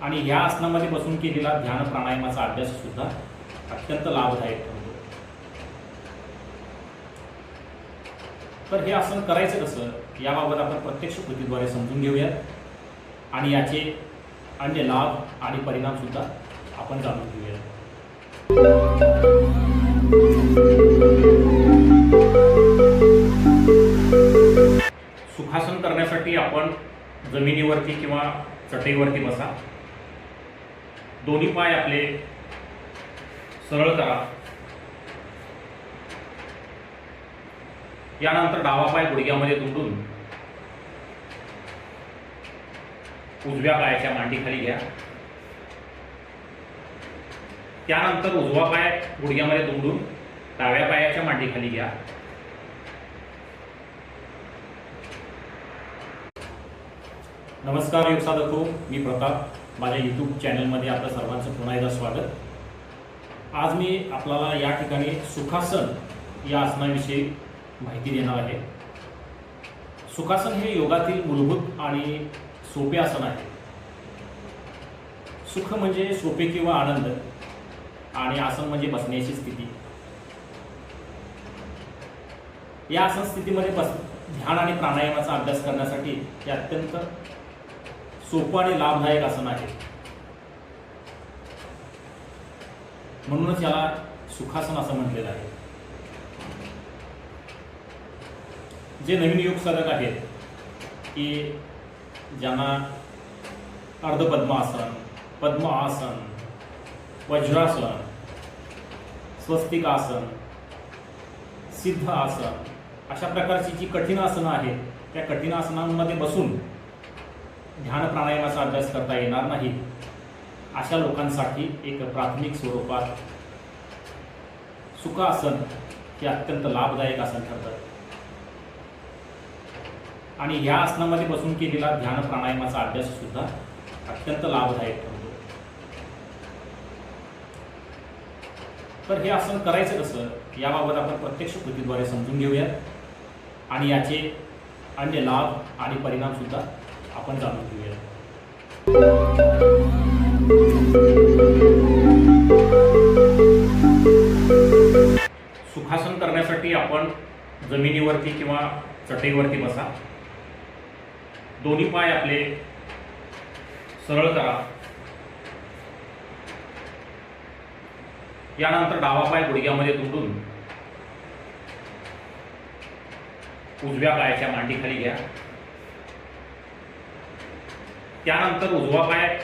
आणि ह्या आसनामध्ये बसून केलेला ध्यान प्राणायामाचा अभ्यास सुद्धा अत्यंत लाभदायक ठरतो। तर हे आसन करायचं कसं याबाबत आपण प्रत्यक्ष कृतीद्वारे समजून घेऊयात आणि याचे अन्य लाभ आणि परिणाम सुद्धा आपण जाणून घेऊयात। सुखासन करण्यासाठी आपण जमिनीवरती किंवा चटईवरती बसा। दोन्ही पाय आपले सरळ करा। यानंतर डावा पाय गुडघ्यामध्ये दुमडून उजव्या पायाच्या मांडीखाली घ्या। त्यानंतर उजवा पाय गुडघ्यामध्ये दुमडून डाव्या पायाच्या मांडीखाली घ्या। नमस्कार योग साधको, मी प्रताप। माझ्या यूट्यूब चॅनलमध्ये आपल्या सर्वांचं पुन्हा एकदा स्वागत। आज मी आपल्याला या ठिकाणी सुखासन या आसनाविषयी माहिती देणार आहे। सुखासन हे योगातील मूलभूत आणि सोपे आसन आहे। सुख म्हणजे सोपे किंवा आनंद आणि आसन म्हणजे बसण्याची स्थिती। या आसन स्थितीमध्ये ध्यान आणि प्राणायामाचा अभ्यास करण्यासाठी हे अत्यंत सोपं आणि लाभदायक आसन आहे। म्हणूनच याला सुखासन असं म्हटलेलं आहे। जे नवीन योग साधक आहेत की ज्यांना अर्धपद्मासन, पद्मासन, वज्रासन, स्वस्तिक आसन, सिद्ध आसन अशा प्रकारची जी कठीण आसनं आहेत त्या कठीण आसनांमध्ये बसून ध्यान प्राणायामाचा अभ्यास करता येणार नाही अशा लोकांसाठी एक प्राथमिक स्वरूपात सुखासन हे अत्यंत लाभदायक आसन ठरतं आणि ह्या आसनामध्ये बसून केलेला ध्यान प्राणायामाचा अभ्यास सुद्धा अत्यंत लाभदायक ठरतो। तर हे आसन करायचं कसं याबाबत आपण प्रत्यक्ष कृतीद्वारे समजून घेऊयात आणि याचे अन्य लाभ आणि परिणाम सुद्धा आपण जाणून घेऊयात। सुखासन करण्यासाठी आपण जमिनीवरती किंवा चटईवरती बसा। दोन्ही पाय आपले सरळ करा। यानंतर डावा पाय गुडघ्यामध्ये दुमडून उजव्या पायाच्या मांडीखाली घ्या। त्यानंतर उजवा पाय